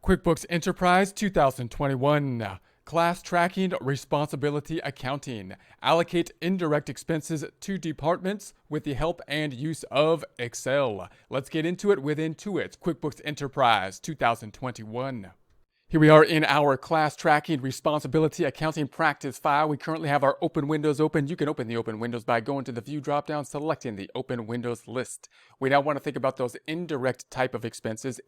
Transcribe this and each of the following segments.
QuickBooks Enterprise 2021. Class Tracking Responsibility Accounting. Allocate indirect expenses to departments with the help and use of Excel. Let's get into it with Intuit's QuickBooks Enterprise 2021. Here we are in our class tracking responsibility accounting practice file. We currently have our open windows open. You can open the open windows by going to the view dropdown, selecting the open windows list. We now want to think about those indirect type of expenses,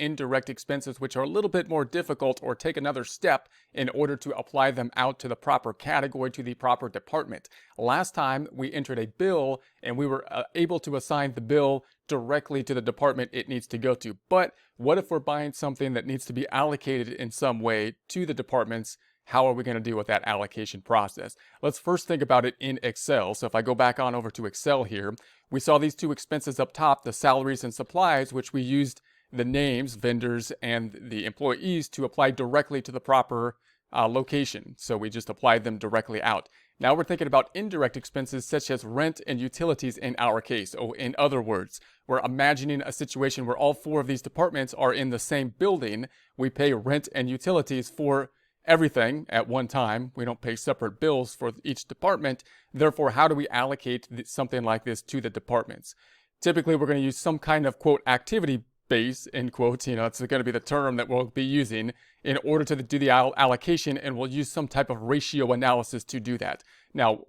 which are a little bit more difficult or take another step in order to apply them out to the proper category, to the proper department. Last time we entered a bill and we were able to assign the bill directly to the department it needs to go to. But what if we're buying something that needs to be allocated in some way to the departments? How are we going to deal with that allocation process? Let's first think about it in Excel. So if I go back on over to Excel here, we saw these two expenses up top, the salaries and supplies, which we used the names, vendors, and the employees to apply directly to the proper location. So we just applied them directly out. Now we're thinking about indirect expenses such as rent and utilities in our case. Oh, in other words, we're imagining a situation where all four of these departments are in the same building. We pay rent and utilities for everything at one time. We don't pay separate bills for each department. Therefore, how do we allocate something like this to the departments? Typically, we're going to use some kind of, quote, activity base, end quotes, it's going to be the term that we'll be using in order to do the allocation, and we'll use some type of ratio analysis to do that. Now,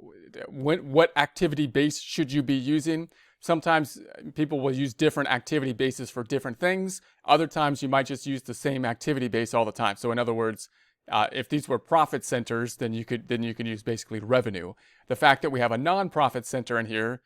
what activity base should you be using? Sometimes people will use different activity bases for different things. Other times you might just use the same activity base all the time. So in other words, if these were profit centers, then you could use basically revenue. The fact that we have a non-profit center in here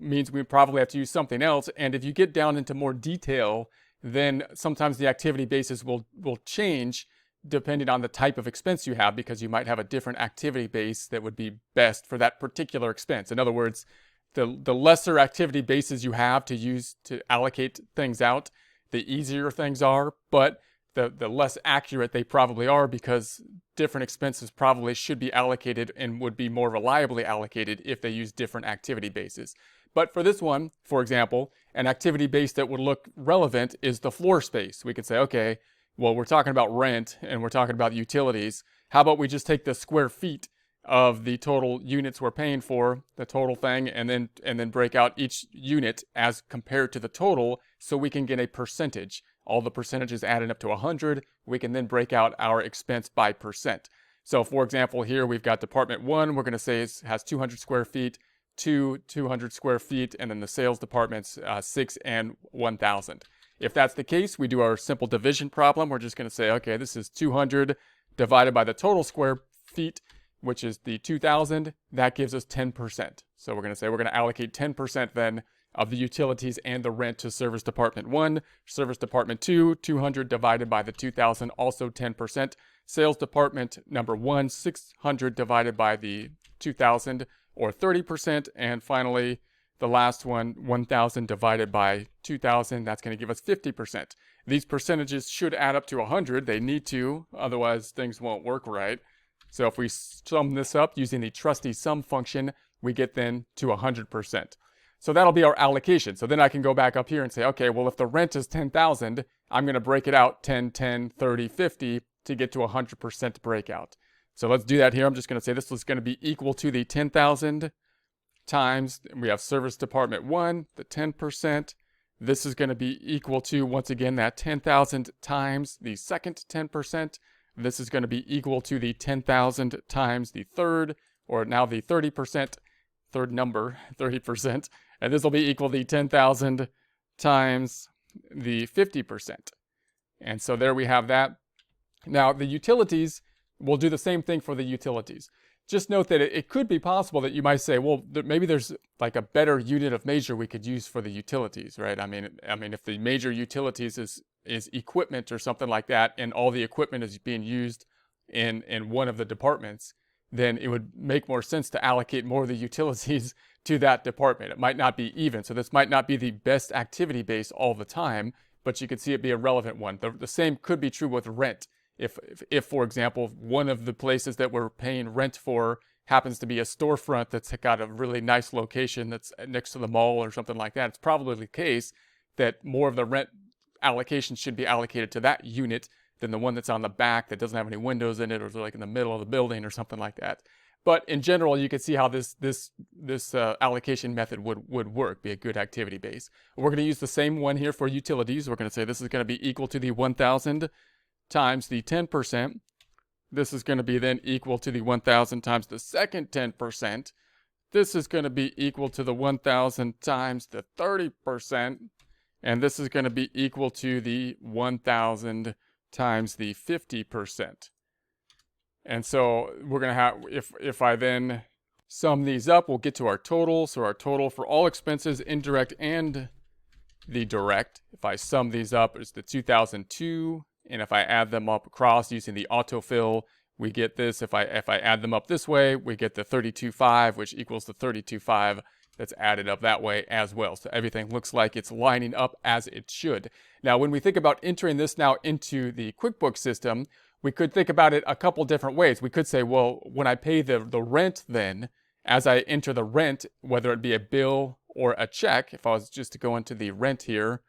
means we probably have to use something else. And if you get down into more detail, then sometimes the activity bases will change depending on the type of expense you have, because you might have a different activity base that would be best for that particular expense. In other words, the lesser activity bases you have to use to allocate things out, the easier things are, but the less accurate they probably are, because different expenses probably should be allocated and would be more reliably allocated if they use different activity bases. But for this one, for example, an activity base that would look relevant is the floor space. We could say, okay, well, we're talking about rent and we're talking about utilities. How about we just take the square feet of the total units we're paying for, the total thing, and then break out each unit as compared to the total, so we can get a percentage. All the percentages adding up to 100, we can then break out our expense by percent. So for example, here we've got department 1, we're going to say it has 200 square feet, 200 square feet, and then the sales department's 6 and 1,000. If that's the case, we do our simple division problem. We're just going to say, okay, this is 200 divided by the total square feet, which is the 2,000. That gives us 10%. So we're going to say we're going to allocate 10% then of the utilities and the rent to Service Department 1. Service Department 2, 200 divided by the 2,000, also 10%. Sales Department number 1, 600 divided by the 2,000, or 30%. And finally, the last one, 1,000 divided by 2,000, that's going to give us 50%. These percentages should add up to 100. They need to, otherwise things won't work right. So if we sum this up using the trusty sum function, we get then to 100%. So that'll be our allocation. So then I can go back up here and say, okay, well, if the rent is 10,000, I'm going to break it out 10, 10, 30, 50 to get to 100% breakout. So let's do that here. I'm just going to say this is going to be equal to the 10,000 times, we have Service Department 1, the 10%. This is going to be equal to, once again, that 10,000 times the second 10%. This is going to be equal to the 10,000 times the third, or now the 30%, third number, 30%. And this will be equal to the 10,000 times the 50%. And so there we have that. Now the utilities, we'll do the same thing for the utilities. Just note that it could be possible that you might say, well, maybe there's like a better unit of measure we could use for the utilities, right? I mean, if the major utilities is equipment or something like that, and all the equipment is being used in one of the departments, then it would make more sense to allocate more of the utilities to that department. It might not be even, so this might not be the best activity base all the time, but you could see it be a relevant one. The same could be true with rent. If, for example, one of the places that we're paying rent for happens to be a storefront that's got a really nice location that's next to the mall or something like that, it's probably the case that more of the rent allocation should be allocated to that unit than the one that's on the back that doesn't have any windows in it, or like in the middle of the building or something like that. But in general, you can see how this allocation method would work, be a good activity base. We're going to use the same one here for utilities. We're going to say this is going to be equal to the 1,000 times the 10%. This is going to be then equal to the 1,000 times the second 10%. This is going to be equal to the 1,000 times the 30%. And this is going to be equal to the 1,000 times the 50%. And so we're going to have, if I then sum these up, we'll get to our total. So our total for all expenses, indirect and the direct, if I sum these up, is the 2002. And if I add them up across using the autofill, we get this. If I add them up this way, we get the 32.5, which equals the 32.5 that's added up that way as well. So everything looks like it's lining up as it should. Now, when we think about entering this now into the QuickBooks system, we could think about it a couple different ways. We could say, well, when I pay the rent then, as I enter the rent, whether it be a bill or a check, if I was just to go into the rent here,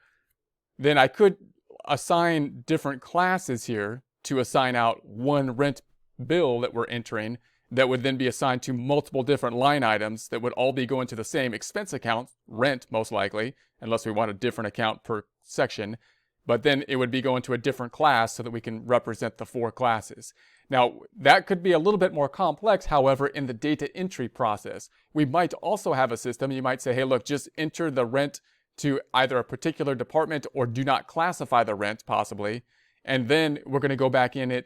then I could assign different classes here to assign out one rent bill that we're entering that would then be assigned to multiple different line items that would all be going to the same expense account, rent most likely, unless we want a different account per section. But then it would be going to a different class so that we can represent the 4 classes. Now, that could be a little bit more complex, however, in the data entry process. We might also have a system, you might say, hey, look, just enter the rent to either a particular department or do not classify the rent, possibly. And then we're going to go back in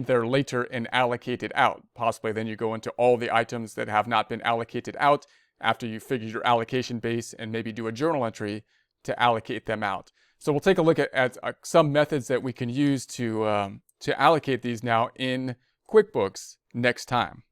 there later and allocate it out. Possibly then you go into all the items that have not been allocated out after you figure your allocation base and maybe do a journal entry to allocate them out. So we'll take a look at some methods that we can use to allocate these now in QuickBooks next time.